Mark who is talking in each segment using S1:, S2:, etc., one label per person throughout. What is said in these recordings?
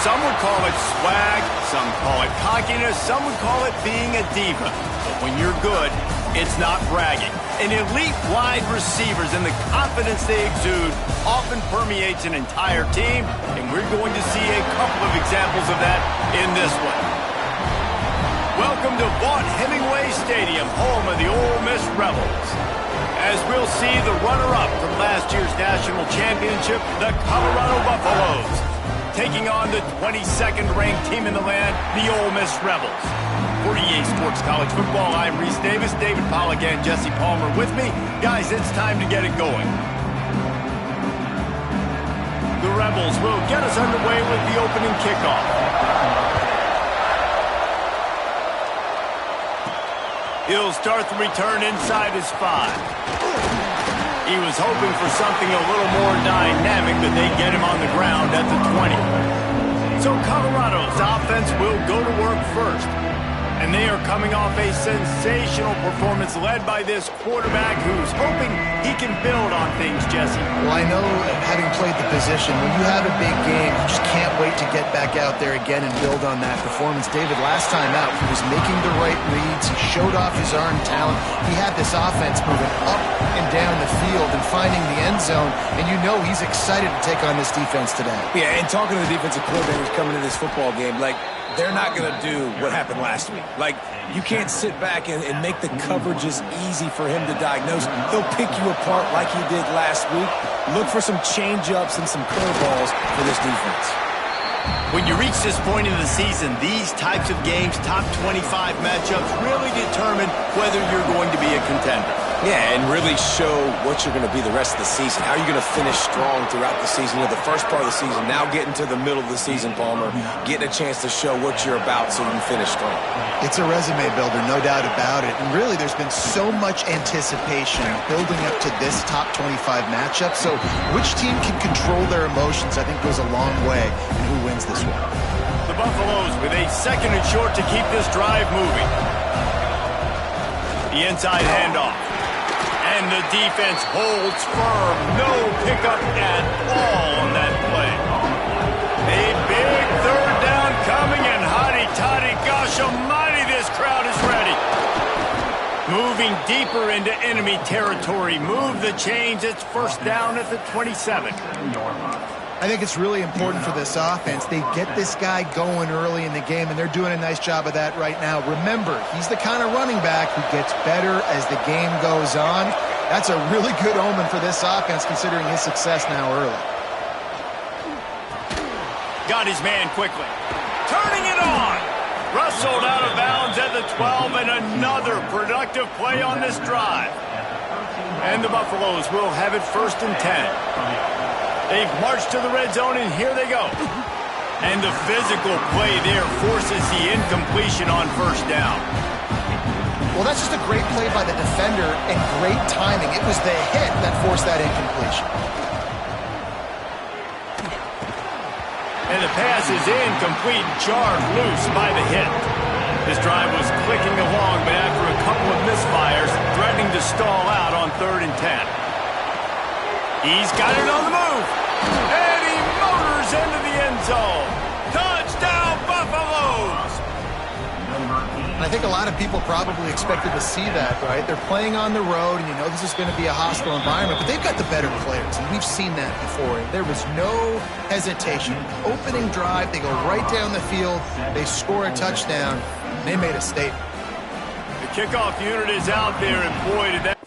S1: Some would call it swag, some call it cockiness, some would call it being a diva. But when you're good, it's not bragging. An elite wide receivers and the confidence they exude often permeates an entire team, and we're going to see a couple of examples of that in this one. Welcome to Vaught-Hemingway Stadium, home of the Ole Miss Rebels. As we'll see the runner-up from last year's national championship, the Colorado Buffaloes, taking on the 22nd ranked team in the land, the Ole Miss Rebels. For EA Sports College Football, I'm Reese Davis, David Pollack, and Jesse Palmer with me. Guys, it's time to get it going. The Rebels will get us underway with the opening kickoff. He'll start the return inside his 5. He was hoping for something a little more dynamic, but they get him on the ground at the 20. So Colorado's offense will go to work first. And they are coming off a sensational performance led by this quarterback who's hoping he can build on things, Jesse.
S2: Well, I know, having played the position, when you have a big game, you just can't wait to get back out there again and build on that performance. David, last time out, he was making the right reads. He showed off his arm talent. He had this offense moving up and down the field and finding the end zone. And you know he's excited to take on this defense today.
S3: Yeah, and talking to the defensive coordinators coming to this football game, they're not going to do what happened last week. You can't sit back and make the coverages easy for him to diagnose. He'll pick you apart like he did last week. Look for some change-ups and some curveballs for this defense.
S1: When you reach this point in the season, these types of games, top 25 matchups, really determine whether you're going to be a contender.
S3: Yeah, and really show what you're going to be the rest of the season. How are you going to finish strong throughout the season? The first part of the season, now getting to the middle of the season, Palmer, getting a chance to show what you're about so you can finish strong.
S2: It's a resume builder, no doubt about it. And really, there's been so much anticipation building up to this top 25 matchup. So which team can control their emotions, I think, goes a long way in who wins this one.
S1: The Buffaloes with a 2nd and short to keep this drive moving. The inside handoff. And the defense holds firm. No pickup at all on that play. A big 3rd down coming, and hotty-toddy, gosh almighty, this crowd is ready. Moving deeper into enemy territory. Move the chains. It's 1st down at the 27.
S2: I think it's really important for this offense. They get this guy going early in the game, and they're doing a nice job of that right now. Remember, he's the kind of running back who gets better as the game goes on. That's a really good omen for this offense, considering his success now early.
S1: Got his man quickly. Turning it on. Rustled out of bounds at the 12, and another productive play on this drive. And the Buffaloes will have it 1st and 10. They've marched to the red zone, and here they go. And the physical play there forces the incompletion on 1st down.
S2: Well, that's just a great play by the defender and great timing. It was the hit that forced that incompletion.
S1: And the pass is incomplete, jarred loose by the hit. This drive was clicking along, but after a couple of misfires, threatening to stall out on 3rd and 10. He's got it on the move. And he motors into the end zone. Touchdown, Buffaloes!
S2: And I think a lot of people probably expected to see that, right? They're playing on the road, and you know this is going to be a hostile environment, but they've got the better players, and we've seen that before. There was no hesitation. Opening drive, they go right down the field, they score a touchdown, and they made a statement.
S1: The kickoff unit is out there, and boy, did that...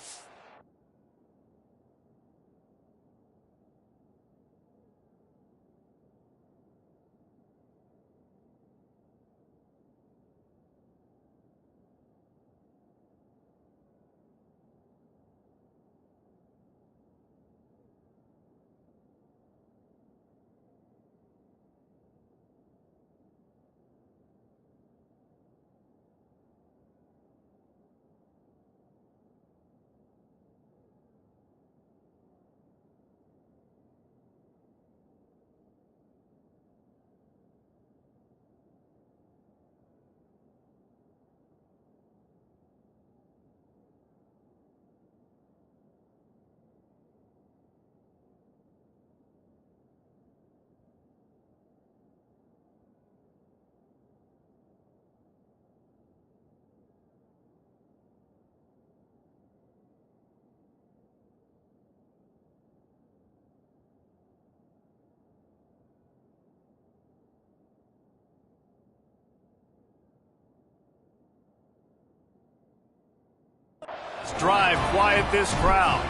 S1: drive quiet this crowd.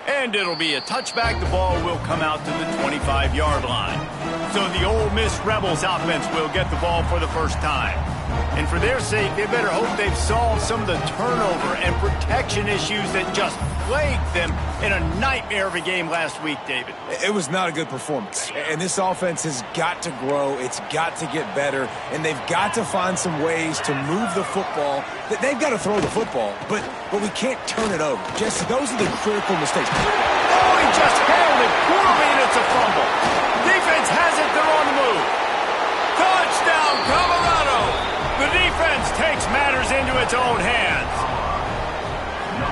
S1: And it'll be a touchback. The ball will come out to the 25-yard line. So the Ole Miss Rebels offense will get the ball for the first time. And for their sake, they better hope they've solved some of the turnover and protection issues that just plagued them in a nightmare of a game last week, David.
S3: It was not a good performance. And this offense has got to grow. It's got to get better. And they've got to find some ways to move the football. They've got to throw the football, but we can't turn it over. Jesse, those are the critical mistakes.
S1: Oh, he just handled it poorly, and it's a fumble. Defense has it. They're on the move. Touchdown, Colorado. The defense takes matters into its own hands.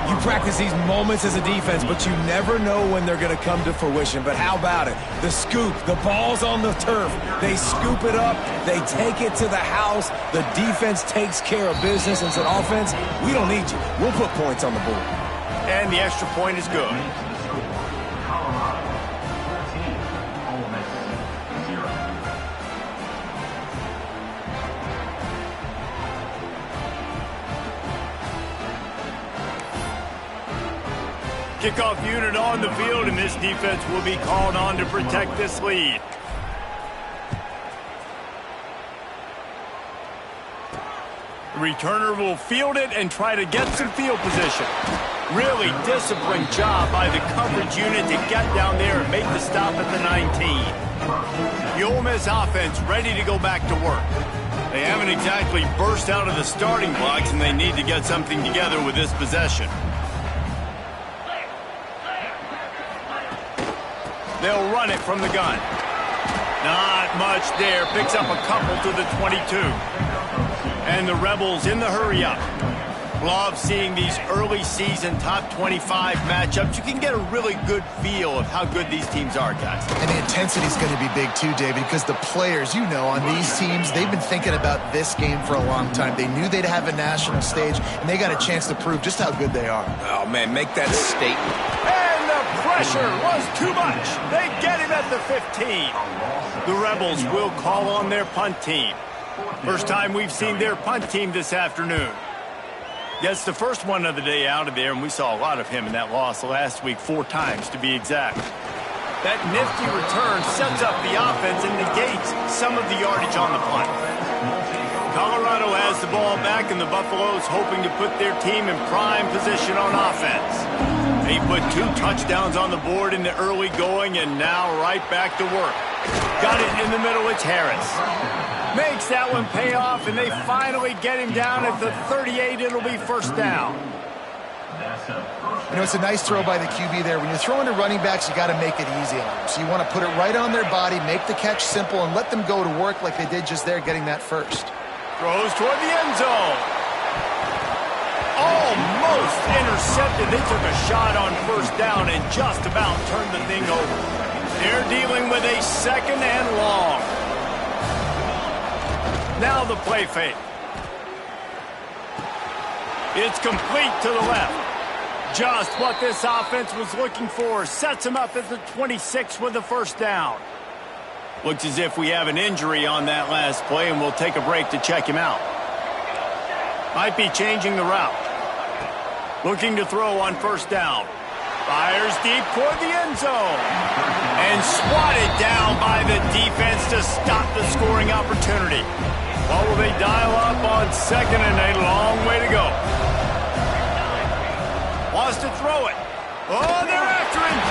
S3: You practice these moments as a defense, but you never know when they're going to come to fruition. But how about it? The scoop, the ball's on the turf. They scoop it up. They take it to the house. The defense takes care of business and said, offense, we don't need you. We'll put points on the board.
S1: And the extra point is good. Kickoff unit on the field, and this defense will be called on to protect this lead. The returner will field it and try to get some field position. Really disciplined job by the coverage unit to get down there and make the stop at the 19. The Ole Miss offense ready to go back to work. They haven't exactly burst out of the starting blocks, and they need to get something together with this possession. They'll run it from the gun. Not much there. Picks up a couple to the 22. And the Rebels in the hurry-up. Love seeing these early season top 25 matchups. You can get a really good feel of how good these teams are, guys.
S2: And the intensity is going to be big too, David, because the players, you know, on these teams, they've been thinking about this game for a long time. They knew they'd have a national stage, and they got a chance to prove just how good they are.
S3: Oh, man, make that statement.
S1: And the pressure was too much. They get him at the 15. The Rebels will call on their punt team. First time we've seen their punt team this afternoon. Gets the first one of the day out of there, and we saw a lot of him in that loss last week, 4 times to be exact. That nifty return sets up the offense and negates some of the yardage on the punt. Colorado has the ball back, and the Buffaloes hoping to put their team in prime position on offense. They put 2 touchdowns on the board in the early going, and now right back to work. Got it in the middle, it's Harris. Makes that one pay off, and they finally get him down at the 38. It'll be first down.
S2: You know, it's a nice throw by the QB there. When you're throwing to running backs, you got to make it easy on them. So you want to put it right on their body, make the catch simple, and let them go to work like they did just there, getting that first.
S1: Throws toward the end zone. Almost intercepted. They took a shot on first down and just about turned the thing over. They're dealing with a second and long. Now the play fake. It's complete to the left. Just what this offense was looking for. Sets him up at the 26 with the first down. Looks as if we have an injury on that last play, and we'll take a break to check him out. Might be changing the route. Looking to throw on first down. Fires deep toward the end zone. And swatted down by the defense to stop the scoring opportunity. What will they dial up on second and a long way to go? Wants to throw it. Oh, they're after him.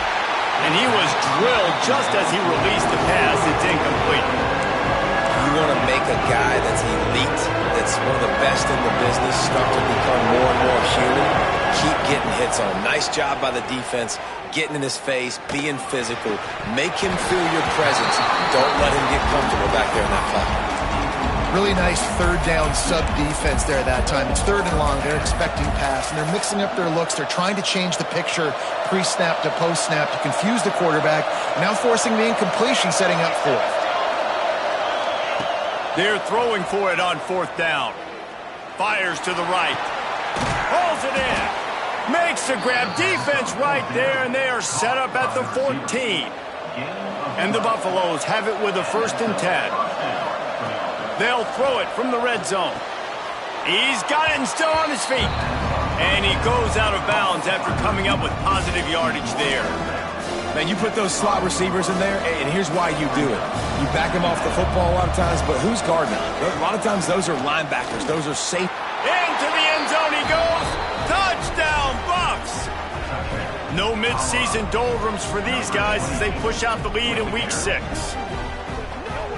S1: And he was drilled just as he released the pass. It's incomplete.
S3: You want to make a guy that's elite, that's one of the best in the business, start to become more and more human. Keep getting hits on him. Nice job by the defense, getting in his face, being physical. Make him feel your presence. Don't let him get comfortable back there in that pocket.
S2: Really nice third down sub-defense there that time. It's third and long. They're expecting pass, and they're mixing up their looks. They're trying to change the picture pre-snap to post-snap to confuse the quarterback, now forcing the incompletion, setting up fourth.
S1: They're throwing for it on fourth down. Fires to the right. Pulls it in. Makes the grab. Defense right there, and they are set up at the 14. And the Buffaloes have it with a 1st and 10. They'll throw it from the red zone. He's got it and still on his feet. And he goes out of bounds after coming up with positive yardage there.
S3: Man, you put those slot receivers in there, and here's why you do it. You back them off the football a lot of times, but who's guarding them? A lot of times those are linebackers. Those are safe.
S1: Into the end zone he goes. Touchdown, Bucks! No mid-season doldrums for these guys as they push out the lead in Week 6.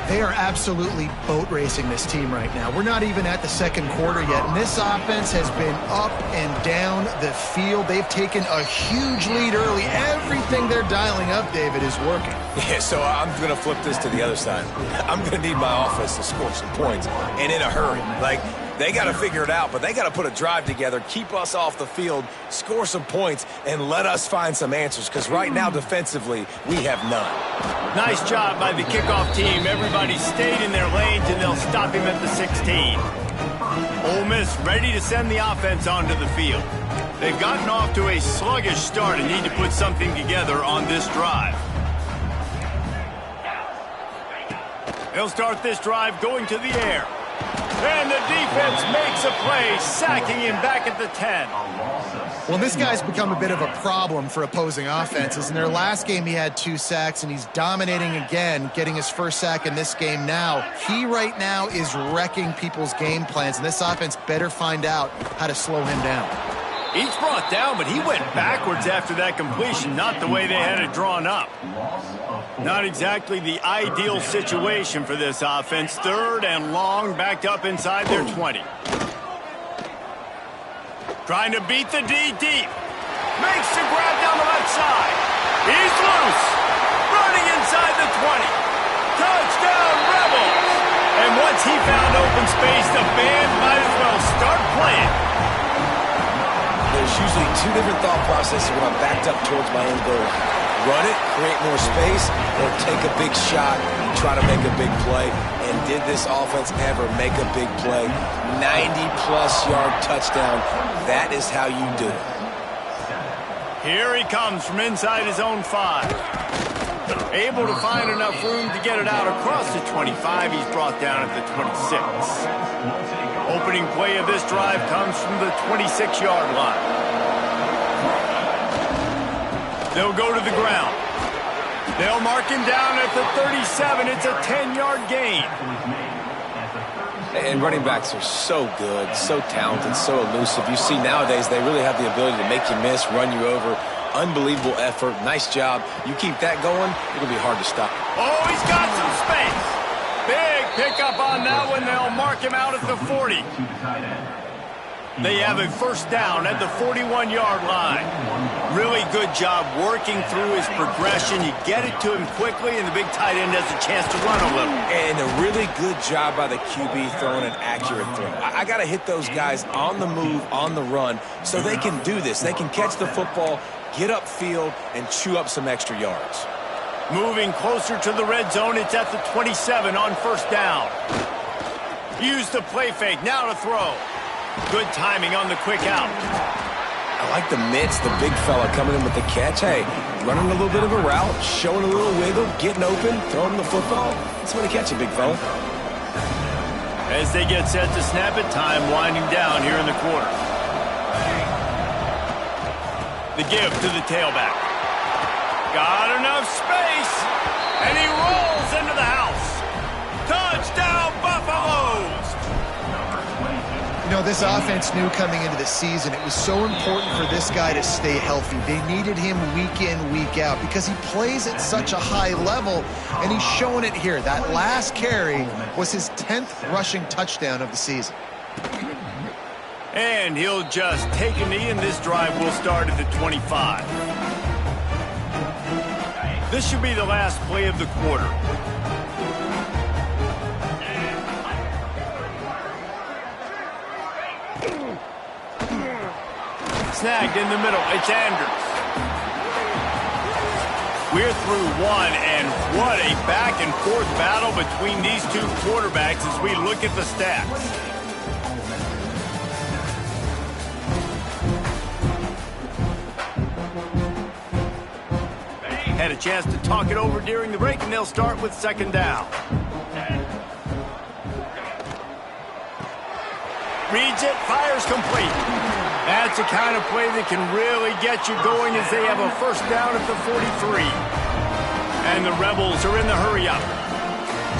S2: They are absolutely boat racing this team right now. We're not even at the second quarter yet, and this offense has been up and down the field. They've taken a huge lead early. Everything they're dialing up, David, is working.
S3: Yeah, so I'm going to flip this to the other side. I'm going to need my offense to score some points, and in a hurry. Like, they got to figure it out, but they got to put a drive together, keep us off the field, score some points, and let us find some answers, because right now, defensively, we have none.
S1: Nice job by the kickoff team. Everybody stayed in their lanes, and they'll stop him at the 16. Ole Miss ready to send the offense onto the field. They've gotten off to a sluggish start and need to put something together on this drive. They'll start this drive going to the air. And the defense makes a play, sacking him back at the 10.
S2: Well, this guy's become a bit of a problem for opposing offenses. In their last game, he had 2 sacks, and he's dominating again, getting his first sack in this game now. He right now is wrecking people's game plans, and this offense better find out how to slow him down.
S1: He's brought down, but he went backwards after that completion, not the way they had it drawn up. Not exactly the ideal situation for this offense. 3rd and long, backed up inside their 20. Trying to beat the D deep. Makes the grab down the left side. He's loose. Running inside the 20. Touchdown, Rebels! And once he found open space, the band might as well start playing.
S3: There's usually 2 different thought processes when I'm backed up towards my own goal line. Run it, create more space, or take a big shot and try to make a big play. And did this offense ever make a big play? 90-plus yard touchdown. That is how you do it.
S1: Here he comes from inside his own 5. Able to find enough room to get it out across the 25. He's brought down at the 26. Opening play of this drive comes from the 26-yard line. They'll go to the ground. They'll mark him down at the 37. It's a 10-yard gain.
S3: And running backs are so good, so talented, so elusive. You see nowadays they really have the ability to make you miss, run you over. Unbelievable effort. Nice job. You keep that going, it'll be hard to stop.
S1: Oh, he's got some space. Big pickup on that one. They'll mark him out at the 40. They have a first down at the 41-yard line. Really good job working through his progression. You get it to him quickly, and the big tight end has a chance to run a little.
S3: And a really good job by the QB throwing an accurate throw. I got to hit those guys on the move, on the run, so they can do this. They can catch the football, get upfield, and chew up some extra yards.
S1: Moving closer to the red zone, it's at the 27 on first down. Use the play fake, now to throw. Good timing on the quick out.
S3: I like the mitts, the big fella coming in with the catch. Hey, running a little bit of a route, showing a little wiggle, getting open, throwing the football. That's when to catch it, big fella.
S1: As they get set to snap it, time winding down here in the quarter. The give to the tailback. Got enough space, and he rolls into the house. Touchdown, Buffaloes!
S2: You know, this offense knew coming into the season it was so important for this guy to stay healthy. They needed him week in, week out because he plays at such a high level, and he's showing it here. That last carry was his 10th rushing touchdown of the season.
S1: And he'll just take a knee, and this drive will start at the 25. This should be the last play of the quarter. Snagged in the middle. It's Andrews. We're through one, and what a back-and-forth battle between these 2 quarterbacks as we look at the stats. Had a chance to talk it over during the break, and they'll start with second down. reads it, fires complete. That's the kind of play that can really get you going as they have a first down at the 43. And the Rebels are in the hurry-up.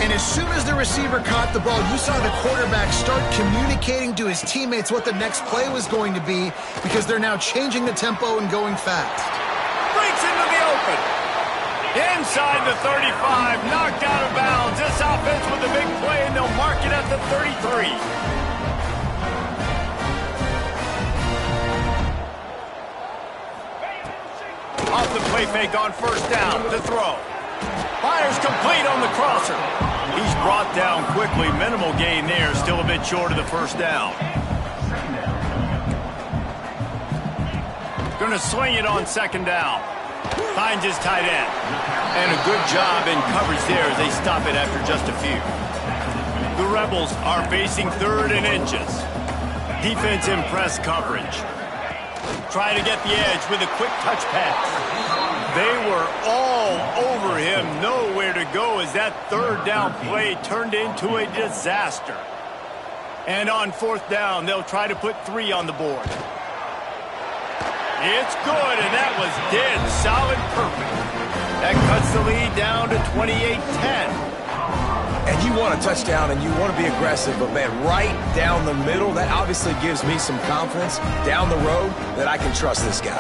S2: And as soon as the receiver caught the ball, you saw the quarterback start communicating to his teammates what the next play was going to be because they're now changing the tempo and going fast.
S1: Breaks into the open. Inside the 35, knocked out of bounds. This offense with a big play, and they'll mark it at the 33. Off the play fake on first down to throw. Fires complete on the crosser. He's brought down quickly. Minimal gain there. Still a bit short of the first down. Going to sling it on second down. Finds his tight end. And a good job in coverage there as they stop it after just a few. The Rebels are facing third and inches. Defense in press coverage. Try to get the edge with a quick touch pass. They were all over him, nowhere to go as that third down play turned into a disaster. And on fourth down, they'll try to put 3 on the board. It's good, and that was dead solid perfect. That cuts the lead down to 28-10.
S3: And you want a touchdown and you want to be aggressive, but man, right down the middle, that obviously gives me some confidence down the road that I can trust this guy.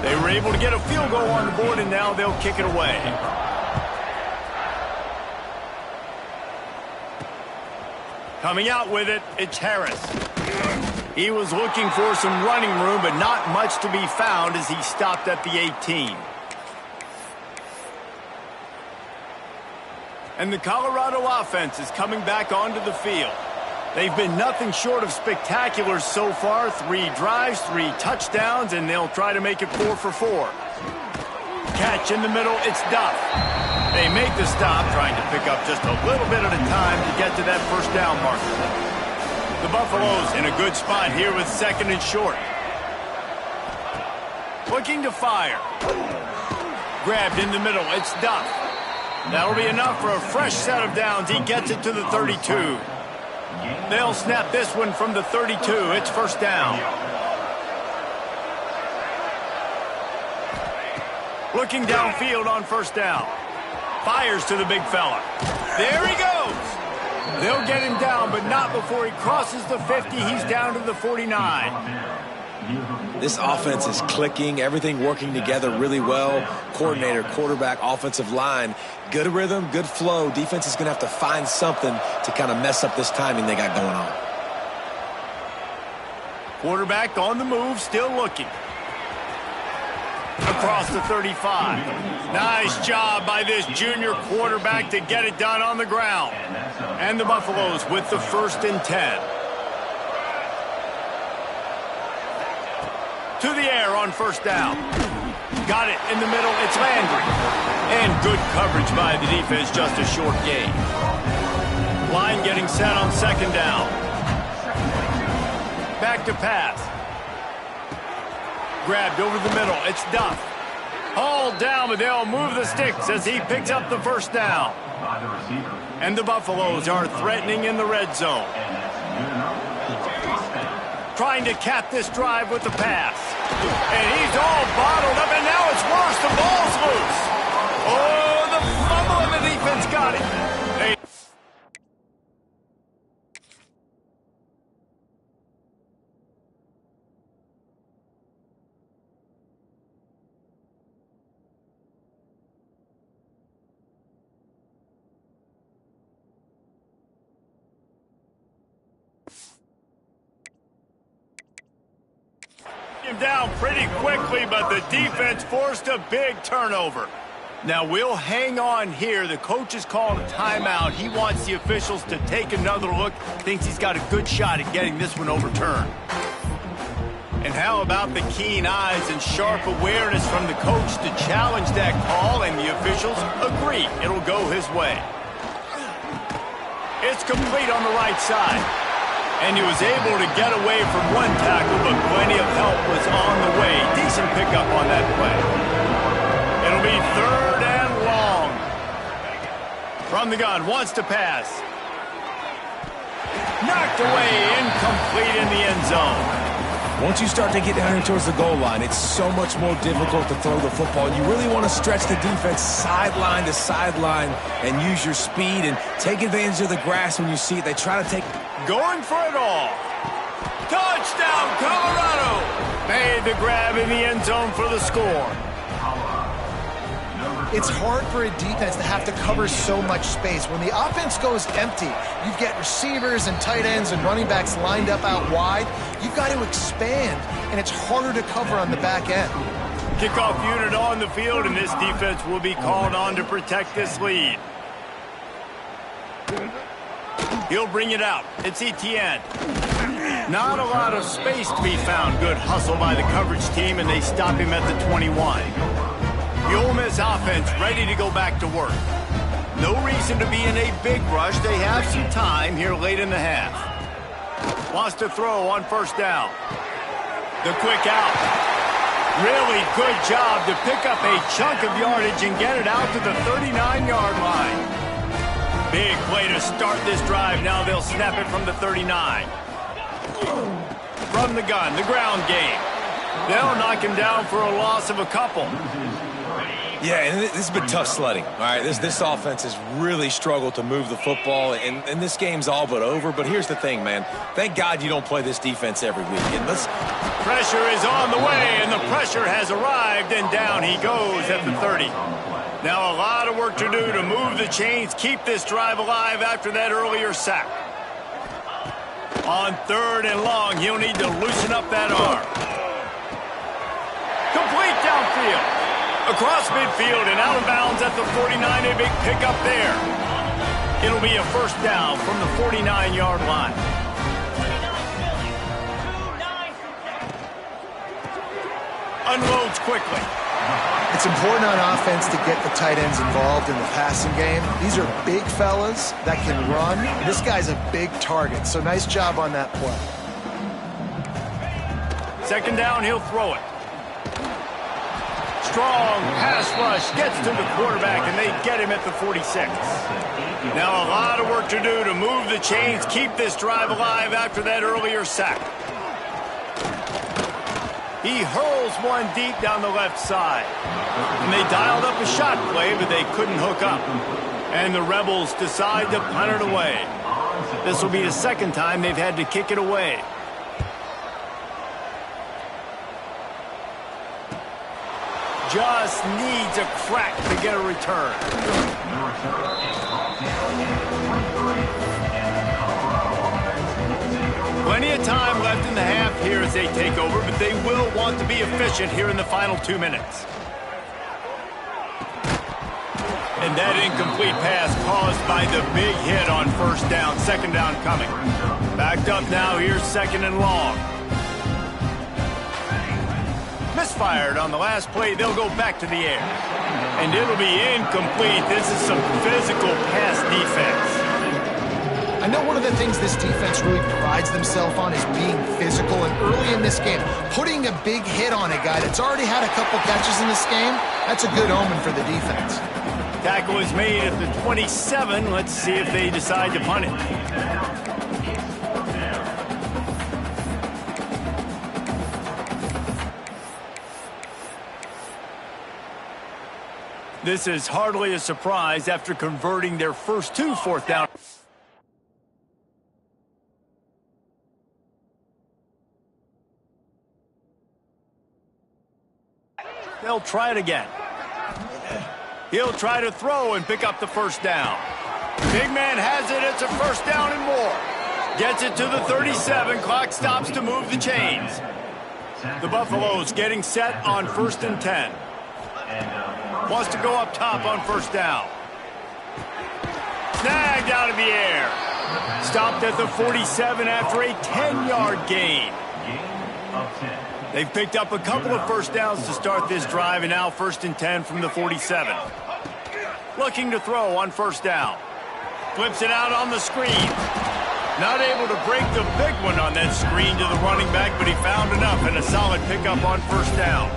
S1: They were able to get a field goal on the board, and now they'll kick it away. Coming out with it, it's Harris. He was looking for some running room, but not much to be found as he stopped at the 18. And the Colorado offense is coming back onto the field. They've been nothing short of spectacular so far. 3 drives, 3 touchdowns, and they'll try to make it 4 for 4. Catch in the middle, it's Duff. They make the stop, trying to pick up just a little bit at a time to get to that first down marker. The Buffaloes in a good spot here with second and short. Looking to fire. Grabbed in the middle, it's Duff. That'll be enough for a fresh set of downs. He gets it to the 32. They'll snap this one from the 32. It's first down. Looking downfield on first down. Fires to the big fella. There he goes. They'll get him down, but not before he crosses the 50. He's down to the 49.
S3: This offense is clicking, everything working together really well. Coordinator, quarterback, offensive line, good rhythm, good flow. Defense is going to have to find something to kind of mess up this timing they got going on.
S1: Quarterback on the move, still looking. Across the 35. Nice job by this junior quarterback to get it done on the ground. And the Buffaloes with the first and 10. To the air on first down. Got it in the middle. It's Landry. And good coverage by the defense, just a short gain. Line getting set on second down. Back to pass. Grabbed over the middle. It's Duff. Hauled down, but they'll move the sticks as he picks up the first down. And the Buffaloes are threatening in the red zone. Trying to cap this drive with the pass. And he's all bottled up, and now it's worse. The ball's loose. Oh, the fumble, and the defense got it. Him down pretty quickly, but the defense forced a big turnover. Now we'll hang on here. The coach is calling a timeout. He wants the officials to take another look. Thinks he's got a good shot at getting this one overturned. And how about the keen eyes and sharp awareness from the coach to challenge that call, and the officials agree it'll go his way. It's complete on the right side. And he was able to get away from one tackle, but plenty of help was on the way. Decent pickup on that play. It'll be third and long. From the gun, wants to pass. Knocked knocked away, incomplete in the end zone.
S3: Once you start to get down here towards the goal line, it's so much more difficult to throw the football. You really want to stretch the defense sideline to sideline and use your speed and take advantage of the grass when you see it. They try to take...
S1: Going for it all. Touchdown, Colorado! Made the grab in the end zone for the score.
S2: It's hard for a defense to have to cover so much space. When the offense goes empty, you get receivers and tight ends and running backs lined up out wide. You've got to expand, and it's harder to cover on the back end.
S1: Kickoff unit on the field, and this defense will be called on to protect this lead. He'll bring it out. It's Etienne. Not a lot of space to be found. Good hustle by the coverage team, and they stop him at the 21. The Ole Miss offense ready to go back to work. No reason to be in a big rush. They have some time here late in the half. Wants to throw on first down. The quick out. Really good job to pick up a chunk of yardage and get it out to the 39-yard line. Big play to start this drive. Now they'll snap it from the 39. From the gun, the ground game. They'll knock him down for a loss of a couple.
S3: Yeah, and this has been tough sledding. All right, this offense has really struggled to move the football, and this game's all but over. But here's the thing, man. Thank God you don't play this defense every week. And
S1: pressure is on the way, and the pressure has arrived, and down he goes at the 30. Now a lot of work to do to move the chains, keep this drive alive after that earlier sack. On 3rd and long, he'll need to loosen up that arm. Complete downfield. Across midfield and out of bounds at the 49, a big pickup there. It'll be a first down from the 49-yard line. Unloads quickly.
S2: It's important on offense to get the tight ends involved in the passing game. These are big fellas that can run. This guy's a big target, so nice job on that play.
S1: Second down, he'll throw it. Strong pass rush gets to the quarterback, and they get him at the 46. Now a lot of work to do to move the chains, keep this drive alive after that earlier sack. He hurls one deep down the left side. And they dialed up a shot play, but they couldn't hook up. And the Rebels decide to punt it away. This will be the second time they've had to kick it away. Just needs a crack to get a return. Plenty of time left in the half here as they take over, but they will want to be efficient here in the final 2 minutes. And that incomplete pass caused by the big hit on first down. Second down coming. Backed up now. Here's 2nd and long. Misfired on the last play. They'll go back to the air. And it'll be incomplete. This is some physical pass defense.
S2: I know one of the things this defense really prides themselves on is being physical, and early in this game, putting a big hit on a guy that's already had a couple catches in this game, that's a good omen for the defense.
S1: Tackle is made at the 27. Let's see if they decide to punt it. This is hardly a surprise after converting their first 2 fourth down. They'll try it again. He'll try to throw and pick up the first down. Big man has it. It's a first down and more. Gets it to the 37. Clock stops to move the chains. The Buffaloes getting set on 1st and 10. Wants to go up top on first down. Snagged out of the air. Stopped at the 47 after a 10-yard gain. They've picked up a couple of first downs to start this drive, and now 1st and 10 from the 47. Looking to throw on first down. Flips it out on the screen. Not able to break the big one on that screen to the running back, but he found enough and a solid pickup on first down.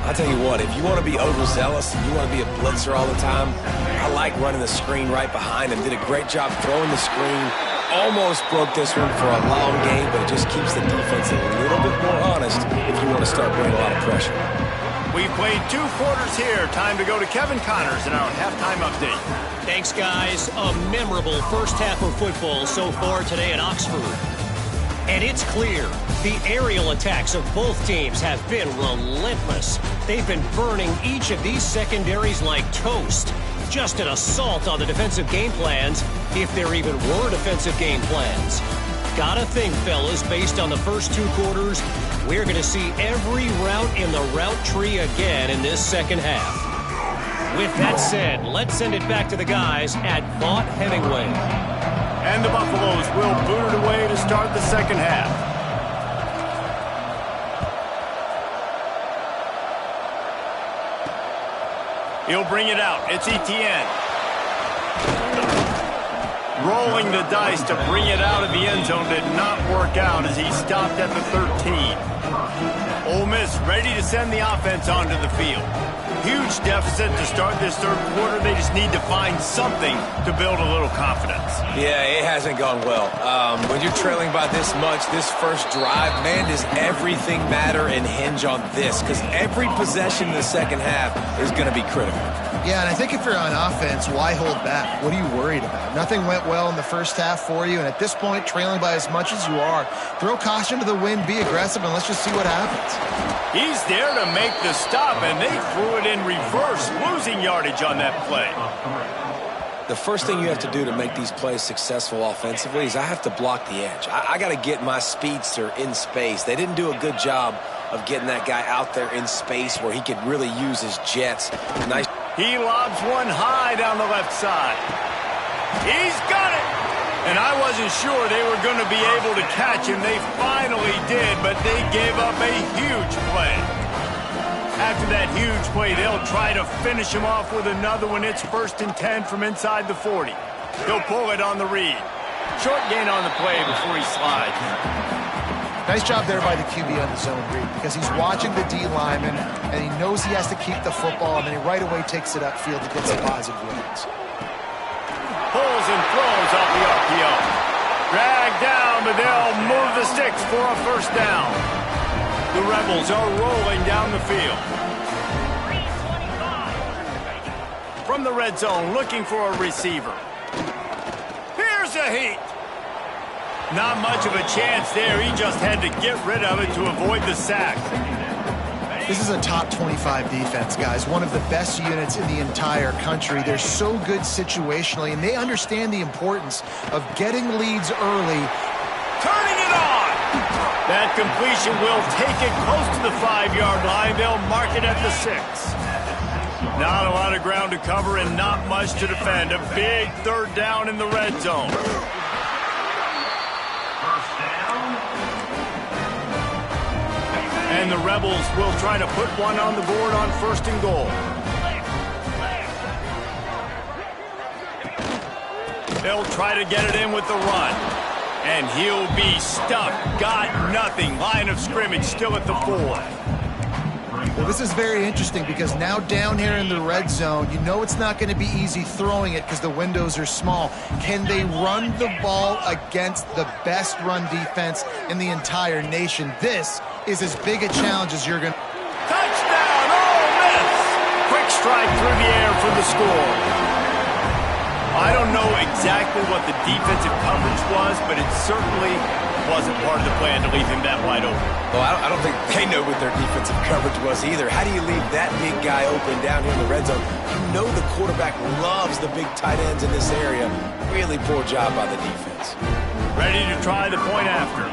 S3: I'll tell you what, if you want to be overzealous and you want to be a blitzer all the time, I like running the screen right behind him. Did a great job throwing the screen, almost broke this one for a long game, but it just keeps the defense a little bit more honest if you want to start bringing a lot of pressure.
S1: We've played 2 quarters here. Time to go to Kevin Connors in our halftime update.
S4: Thanks, guys. A memorable first half of football so far today at Oxford. And it's clear the aerial attacks of both teams have been relentless. They've been burning each of these secondaries like toast. Just an assault on the defensive game plans, if there even were defensive game plans. Gotta think, fellas, based on the first 2 quarters, we're going to see every route in the route tree again in this second half. With that said, let's send it back to the guys at Vaught Hemingway.
S1: And the Buffaloes will boot it away to start the second half. He'll bring it out. It's Etienne. Rolling the dice to bring it out of the end zone did not work out as he stopped at the 13. Ole Miss ready to send the offense onto the field. Huge deficit to start this third quarter. They just need to find something to build a little confidence.
S3: Yeah, it hasn't gone well. When you're trailing by this much, this first drive, man, does everything matter and hinge on this? Because every possession in the second half is going to be critical.
S2: Yeah, and I think if you're on offense, why hold back? What are you worried about? Nothing went well in the first half for you, and at this point, trailing by as much as you are, throw caution to the wind, be aggressive, and let's just see what happens.
S1: He's there to make the stop, and they threw it in reverse, losing yardage on that play.
S3: The first thing you have to do to make these plays successful offensively is I have to block the edge. I got to get my speedster in space. They didn't do a good job of getting that guy out there in space where he could really use his jets. Nice.
S1: He lobs one high down the left side. He's got it! And I wasn't sure they were going to be able to catch him. They finally did, but they gave up a huge play. After that huge play, they'll try to finish him off with another one. It's 1st and 10 from inside the 40. He'll pull it on the read. Short gain on the play before he slides.
S2: Nice job there by the QB on the zone read because he's watching the D lineman and he knows he has to keep the football, and then he right away takes it upfield to get some positive yards.
S1: Pulls and throws off the RPO. Dragged down, but they'll move the sticks for a first down. The Rebels are rolling down the field. From the red zone, looking for a receiver. Here's a heat. Not much of a chance there. He just had to get rid of it to avoid the sack.
S2: This is a top 25 defense, guys. One of the best units in the entire country. They're so good situationally, and they understand the importance of getting leads early.
S1: Turning it on! That completion will take it close to the 5-yard line. They'll mark it at the 6. Not a lot of ground to cover and not much to defend. A big third down in the red zone. And the Rebels will try to put one on the board on 1st and goal. They'll try to get it in with the run. And he'll be stuck. Got nothing. Line of scrimmage still at the 4.
S2: Well, this is very interesting because now down here in the red zone, you know it's not going to be easy throwing it because the windows are small. Can they run the ball against the best run defense in the entire nation? This is as big a challenge as you're going to...
S1: Touchdown, Ole Miss! Quick strike through the air for the score. I don't know exactly what the defensive coverage was, but it certainly wasn't part of the plan to leave him that wide open.
S3: Well, I don't think they know what their defensive coverage was either. How do you leave that big guy open down here in the red zone? You know the quarterback loves the big tight ends in this area. Really poor job by the defense.
S1: Ready to try the point after.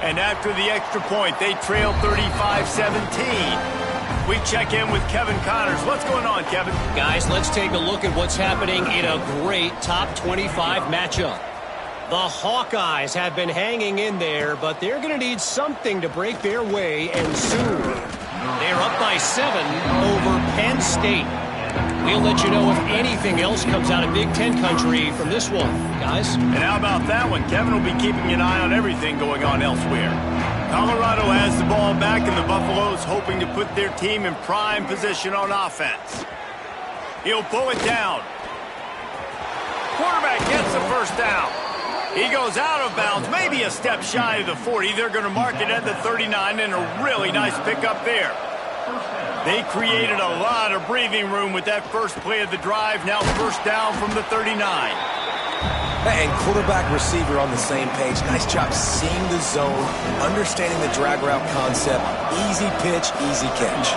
S1: And after the extra point, they trail 35-17. We check in with Kevin Connors. What's going on, Kevin?
S4: Guys, let's take a look at what's happening in a great top 25 matchup. The Hawkeyes have been hanging in there, but they're going to need something to break their way, and soon. They're up by 7 over Penn State. We'll let you know if anything else comes out of Big Ten country from this one, guys.
S1: And how about that one? Kevin will be keeping an eye on everything going on elsewhere. Colorado has the ball back, and the Buffaloes hoping to put their team in prime position on offense. He'll pull it down. first down. He goes out of bounds, maybe a step shy of the 40. They're going to mark it at the 39, and a really nice pickup there. They created a lot of breathing room with that first play of the drive. Now first down from the 39.
S3: And quarterback receiver on the same page. Nice job seeing the zone, understanding the drag route concept. Easy pitch, easy catch.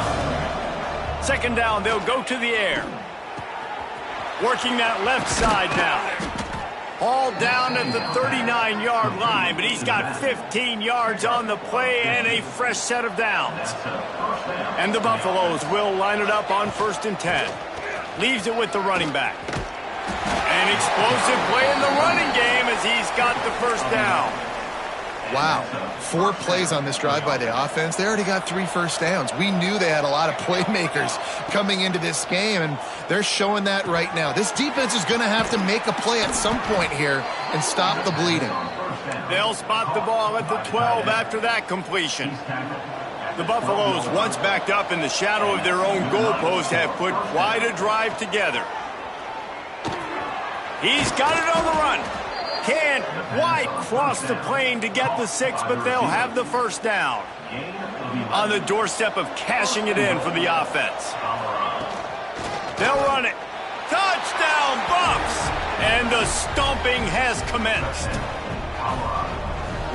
S1: Second down, they'll go to the air. Working that left side now. All down at the 39-yard line, but he's got 15 yards on the play and a fresh set of downs. And the Buffaloes will line it up on 1st and 10. Leaves it with the running back. An explosive play in the running game as he's got the first down.
S2: Wow, 4 plays on this drive by the offense. They already got 3 first downs. We knew they had a lot of playmakers coming into this game, and they're showing that right now. This defense is going to have to make a play at some point here and stop the bleeding.
S1: They'll spot the ball at the 12 after that completion. The Buffaloes, once backed up in the shadow of their own goalpost, have put quite a drive together. He's got it on the run. Can't quite cross the plane to get the 6, but they'll have the first down. On the doorstep of cashing it in for the offense. They'll run it. Touchdown, Buffs! And the stomping has commenced.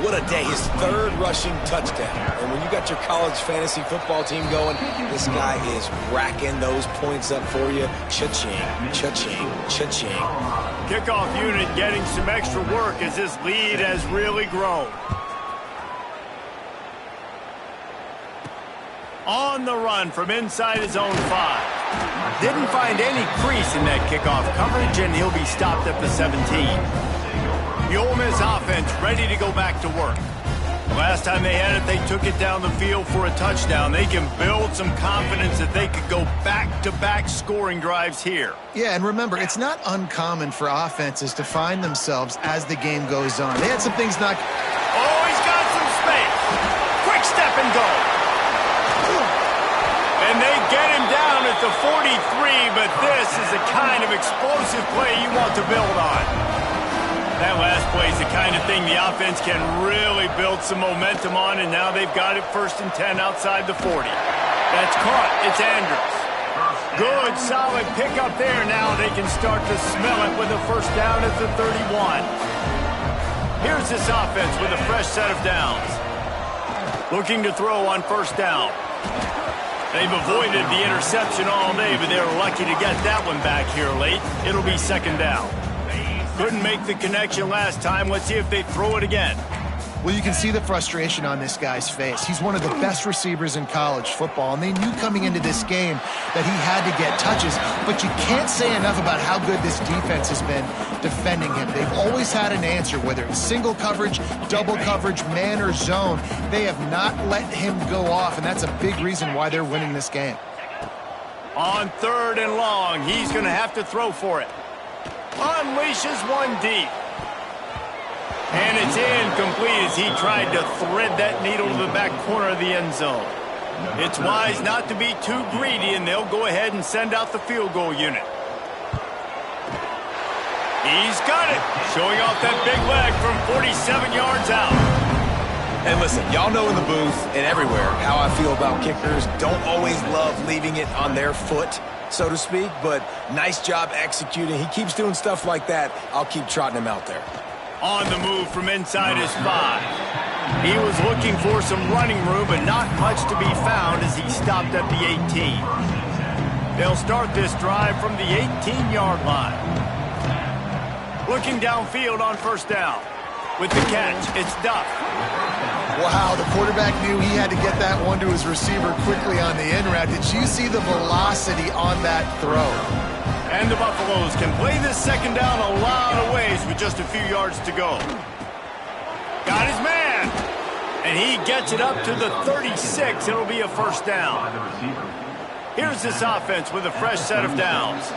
S3: What a day, his 3rd rushing touchdown. And when you got your college fantasy football team going, this guy is racking those points up for you. Cha-ching, cha-ching, cha-ching.
S1: Kickoff unit getting some extra work as this lead has really grown. On the run from inside his own 5. Didn't find any crease in that kickoff coverage, and he'll be stopped at the 17. The Ole Miss offense ready to go back to work. Last time they had it, they took it down the field for a touchdown. They can build some confidence that they could go back-to-back scoring drives here.
S2: Yeah, and remember, it's not uncommon for offenses to find themselves as the game goes on. They had some things not...
S1: Oh, he's got some space. Quick step and go. And they get him down at the 43, but this is the kind of explosive play you want to build on. That last play is the kind of thing the offense can really build some momentum on, and now they've got it 1st and 10 outside the 40. That's caught. It's Andrews. Good, solid pickup there. Now they can start to smell it with a first down at the 31. Here's this offense with a fresh set of downs. Looking to throw on first down. They've avoided the interception all day, but they're lucky to get that one back here late. It'll be 2nd down. Couldn't make the connection last time. Let's see if they throw it again.
S2: Well, you can see the frustration on this guy's face. He's one of the best receivers in college football, and they knew coming into this game that he had to get touches, but you can't say enough about how good this defense has been defending him. They've always had an answer, whether it's single coverage, double coverage, man or zone. They have not let him go off, and that's a big reason why they're winning this game.
S1: On 3rd and long, he's going to have to throw for it. Unleashes one deep. And it's incomplete as he tried to thread that needle to the back corner of the end zone. It's wise not to be too greedy, and they'll go ahead and send out the field goal unit. He's got it. Showing off that big leg from 47 yards out.
S3: And listen, y'all know in the booth and everywhere how I feel about kickers. Don't always love leaving it on their foot, so to speak, but nice job executing. He keeps doing stuff like that. I'll keep trotting him out there.
S1: On the move from inside his 5. He was looking for some running room, but not much to be found as he stopped at the 18. They'll start this drive from the 18-yard line. Looking downfield on first down. With the catch, it's Duff.
S2: Wow, the quarterback knew he had to get that one to his receiver quickly on the in route. Did you see the velocity on that throw?
S1: And the Buffaloes can play this second down a lot of ways with just a few yards to go. Got his man. And he gets it up to the 36. It'll be a first down. Here's this offense with a fresh set of downs.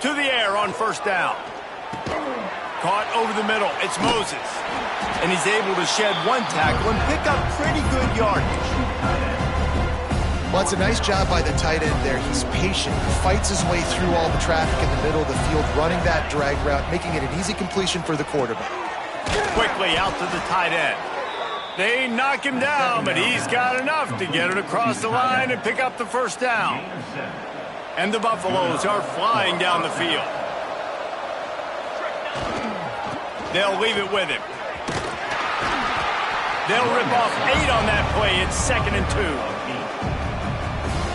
S1: To the air on first down. Caught over the middle. It's Moses. And he's able to shed one tackle and pick up pretty good yardage.
S2: Well, it's a nice job by the tight end there. He's patient. He fights his way through all the traffic in the middle of the field, running that drag route, making it an easy completion for the quarterback.
S1: Quickly out to the tight end. They knock him down, but he's got enough to get it across the line and pick up the first down. And the Buffaloes are flying down the field. They'll leave it with him. They'll rip off 8 on that play. It's 2nd and 2.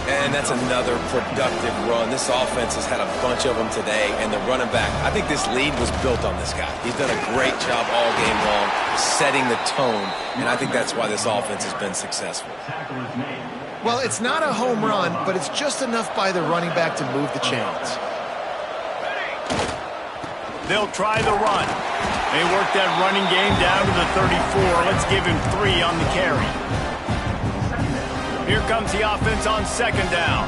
S3: And that's another productive run. This offense has had a bunch of them today, and the running back, I think this lead was built on this guy. He's done a great job all game long setting the tone, and I think that's why this offense has been successful.
S2: Well, it's not a home run, but it's just enough by the running back to move the chains.
S1: They'll try the run. They work that running game down to the 34. Let's give him 3 on the carry. Here comes the offense on 2nd down.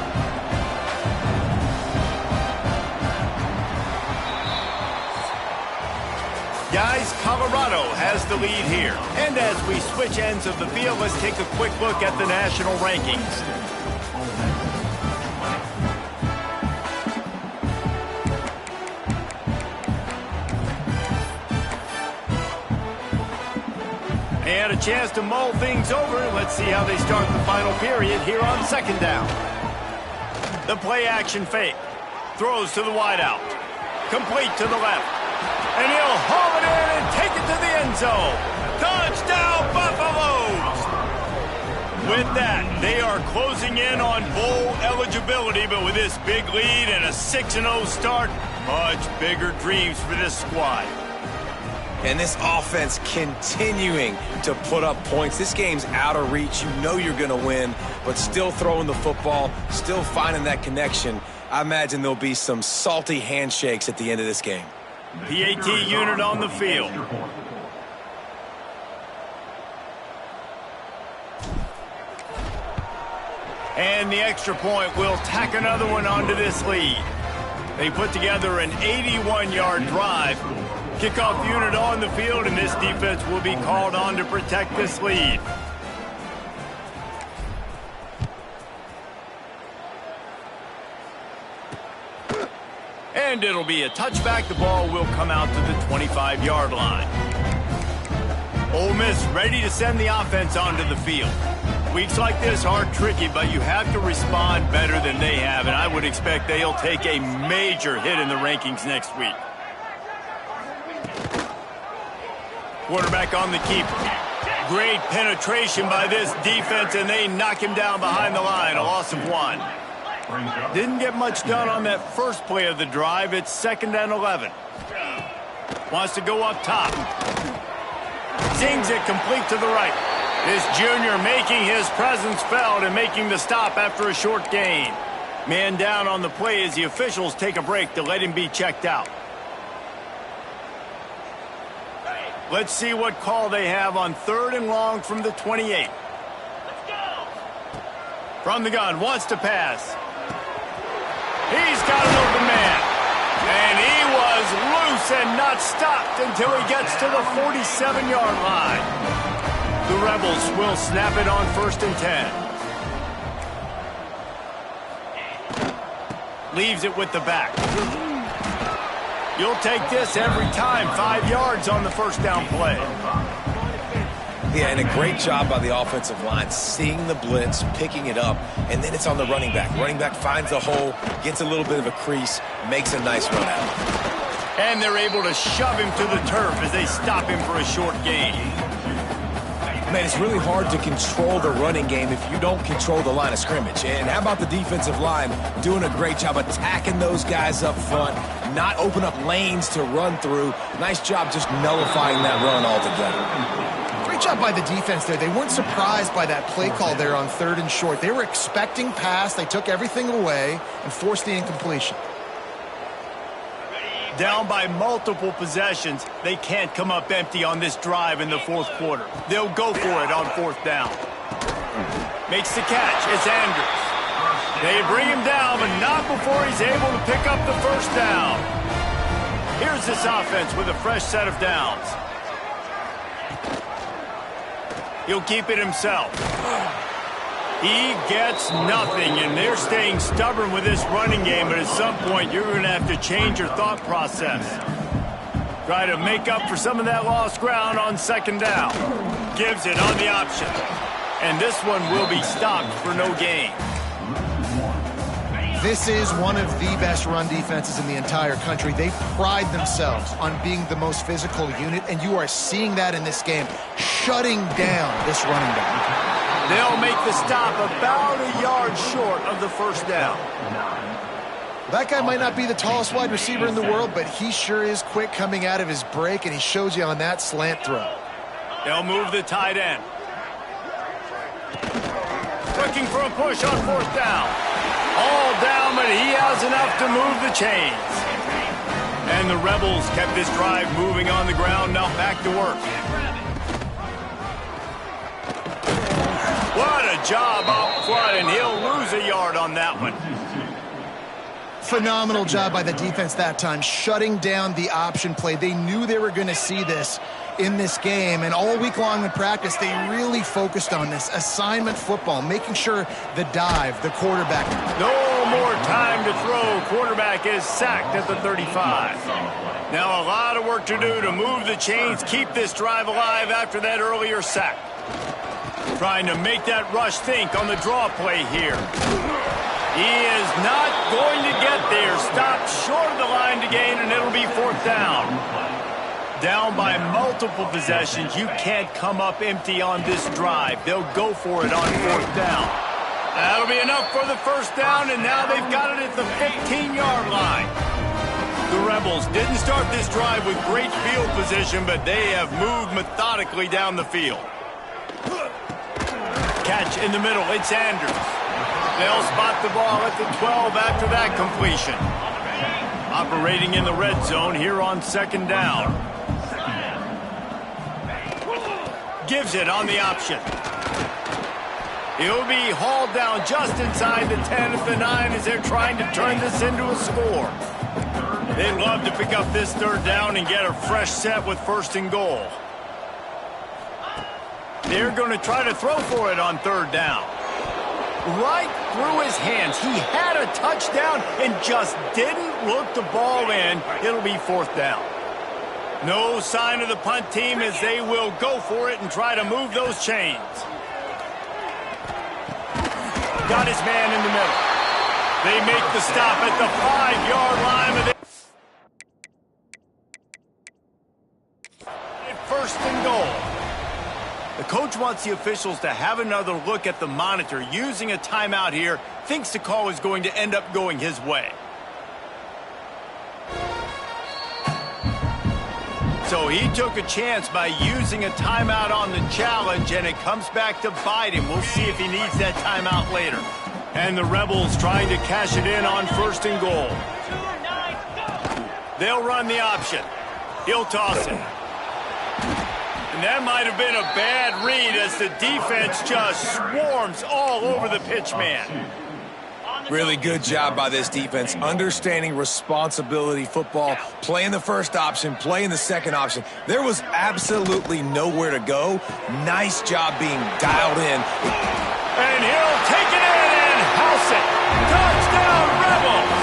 S1: Guys, Colorado has the lead here. And as we switch ends of the field, let's take a quick look at the national rankings. And a chance to mull things over. Let's see how they start the final period here on 2nd down. The play action fake. Throws to the wideout. Complete to the left. And he'll haul it in and take it to the end zone. Touchdown, Buffaloes! With that, they are closing in on bowl eligibility, but with this big lead and a 6-0 start, much bigger dreams for this squad.
S3: And this offense continuing to put up points. This game's out of reach. You know you're going to win, but still throwing the football, still finding that connection. I imagine there'll be some salty handshakes at the end of this game.
S1: PAT unit on the field. And the extra point will tack another one onto this lead. They put together an 81-yard drive. Kickoff unit on the field, and this defense will be called on to protect this lead. And it'll be a touchback. The ball will come out to the 25-yard line. Ole Miss ready to send the offense onto the field. Weeks like this are tricky, but you have to respond better than they have, and I would expect they'll take a major hit in the rankings next week. Quarterback on the keeper. Great penetration by this defense, and they knock him down behind the line. A loss of 1. Didn't get much done on that first play of the drive. It's 2nd and 11. Wants to go up top. Zings it complete to the right. This junior making his presence felt and making the stop after a short gain. Man down on the play as the officials take a break to let him be checked out. Let's see what call they have on 3rd and long from the 28. Let's go. From the gun, wants to pass. He's got an open man. And he was loose and not stopped until he gets to the 47-yard line. The Rebels will snap it on 1st and 10. Leaves it with the back. You'll take this every time. 5 yards on the first down play.
S3: Yeah, and a great job by the offensive line, seeing the blitz, picking it up, and then it's on the running back. Running back finds a hole, gets a little bit of a crease, makes a nice run out.
S1: And they're able to shove him to the turf as they stop him for a short gain.
S3: Man, it's really hard to control the running game if you don't control the line of scrimmage. And how about the defensive line doing a great job attacking those guys up front, not open up lanes to run through. Nice job just nullifying that run altogether.
S2: Great job by the defense there. They weren't surprised by that play call there on 3rd and short. They were expecting pass. They took everything away and forced the incompletion.
S1: Down by multiple possessions, they can't come up empty on this drive in the 4th quarter. They'll go for it on 4th down. Makes the catch. It's Andrews. They bring him down, but not before he's able to pick up the first down. Here's this offense with a fresh set of downs. He'll keep it himself. He gets nothing, and they're staying stubborn with this running game, but at some point you're going to have to change your thought process. Try to make up for some of that lost ground on second down. Gives it on the option. And this one will be stopped for no gain.
S2: This is one of the best run defenses in the entire country. They pride themselves on being the most physical unit, and you are seeing that in this game, shutting down this running back.
S1: They'll make the stop about a yard short of the first down.
S2: That guy might not be the tallest wide receiver in the world, but he sure is quick coming out of his break, and he shows you on that slant throw.
S1: They'll move the tight end. Looking for a push on fourth down. All down, but he has enough to move the chains. And the Rebels kept this drive moving on the ground. Now back to work. What a job up front, and he'll lose a yard on that one.
S2: Phenomenal job by the defense that time, shutting down the option play. They knew they were going to see this in this game, and all week long in practice, they really focused on this assignment football, making sure the dive, the quarterback.
S1: No more time to throw. Quarterback is sacked at the 35. Now a lot of work to do to move the chains, keep this drive alive after that earlier sack. Trying to make that rush think on the draw play here. He is not going to get there. Stopped short of the line to gain, and it'll be fourth down. Down by multiple possessions. You can't come up empty on this drive. They'll go for it on fourth down. That'll be enough for the first down, and now they've got it at the 15-yard line. The Rebels didn't start this drive with great field position, but they have moved methodically down the field. Catch in the middle. It's Anders. They'll spot the ball at the 12 after that completion. Operating in the red zone here on second down. Gives it on the option. He'll be hauled down just inside the 10 at the 9 as they're trying to turn this into a score. They'd love to pick up this third down and get a fresh set with first and goal. They're going to try to throw for it on third down. Right through his hands. He had a touchdown and just didn't look the ball in. It'll be fourth down. No sign of the punt team as they will go for it and try to move those chains. Got his man in the middle. They make the stop at the 5-yard line. First and goal. The coach wants the officials to have another look at the monitor. Using a timeout here, thinks the call is going to end up going his way. So he took a chance by using a timeout on the challenge, and it comes back to bite him. We'll see if he needs that timeout later. And the Rebels trying to cash it in on first and goal. They'll run the option. He'll toss it. And that might have been a bad read as the defense just swarms all over the pitch man.
S3: Really good job by this defense, understanding responsibility football, playing the first option, playing the second option. There was absolutely nowhere to go. Nice job being dialed in.
S1: And he'll take it in and house it. Touchdown, Rebels!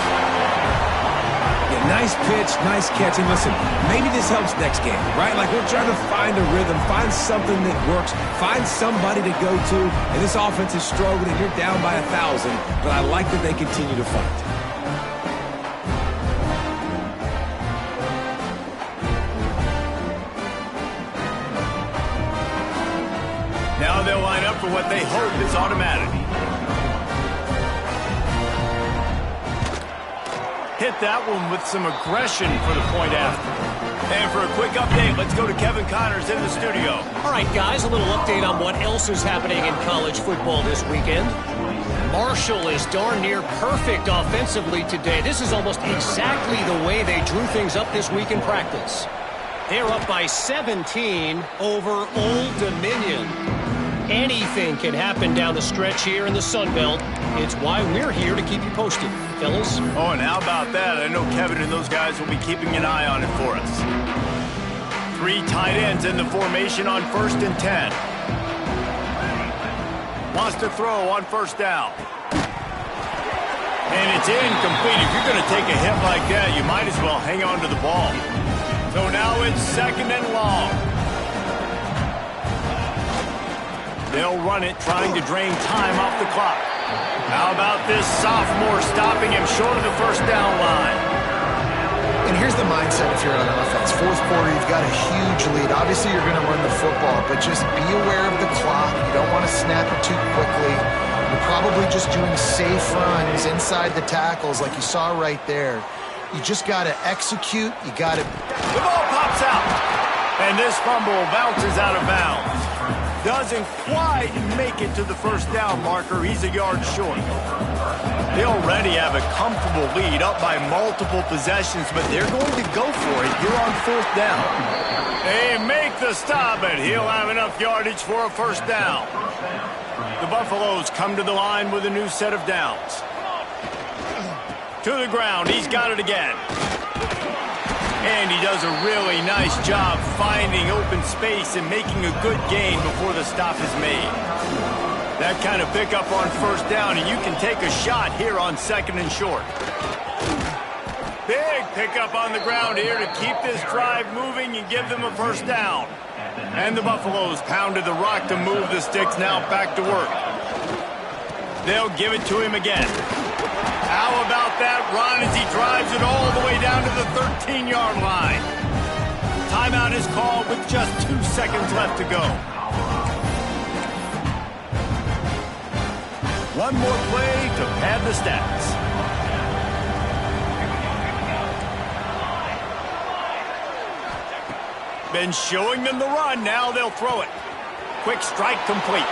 S3: Yeah, nice pitch, nice catch. And listen, maybe this helps next game, right? Like we're trying to find a rhythm, find something that works, find somebody to go to. And this offense is struggling. You're down by 1,000, but I like that they continue to fight.
S1: Now they'll line up for what they hope is automatic. Hit that one with some aggression for the point after. And for a quick update, let's go to Kevin Connors in the studio.
S4: All right, guys, a little update on what else is happening in college football this weekend. Marshall is darn near perfect offensively today. This is almost exactly the way they drew things up this week in practice. They're up by 17 over Old Dominion. Anything can happen down the stretch here in the Sun Belt. It's why we're here to keep you posted, fellas.
S1: Oh, and how about that? I know Kevin and those guys will be keeping an eye on it for us. 3 tight ends in the formation on 1st and 10. Wants to throw on 1st down. And it's incomplete. If you're going to take a hit like that, you might as well hang on to the ball. So now it's 2nd and long. They'll run it, trying to drain time off the clock. How about this sophomore stopping him short of the 1st down line?
S2: And here's the mindset if you're on offense. 4th quarter, you've got a huge lead. Obviously, you're going to run the football, but just be aware of the clock. You don't want to snap it too quickly. You're probably just doing safe runs inside the tackles like you saw right there. You just got to execute. You got to...
S1: The ball pops out. And this fumble bounces out of bounds. Doesn't quite make it to the 1st down marker. He's a yard short. They already have a comfortable lead, up by multiple possessions, but they're going to go for it here on 4th down. They make the stop, and he'll have enough yardage for a 1st down. The Buffaloes come to the line with a new set of downs. To the ground, he's got it again. And he does a really nice job finding open space and making a good gain before the stop is made. That kind of pickup on 1st down, and you can take a shot here on 2nd and short. Big pickup on the ground here to keep this drive moving and give them a 1st down. And the Buffaloes pounded the rock to move the sticks, now back to work. They'll give it to him again. How about that run as he drives it all the way down to the 13-yard line? Timeout is called with just 2 seconds left to go. One more play to pad the stats. Been showing them the run, now they'll throw it. Quick strike complete.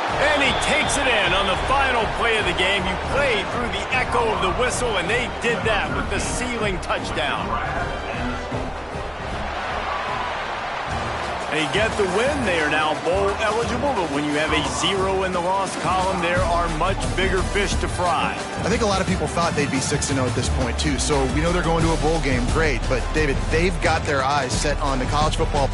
S1: And he takes it in on the final play of the game. You played through the echo of the whistle, and they did that with the sealing touchdown. They get the win. They are now bowl eligible, but when you have a 0 in the loss column, there are much bigger fish to fry.
S2: I think a lot of people thought they'd be 6-0 at this point, too. So we know they're going to a bowl game. Great. But, David, they've got their eyes set on the college football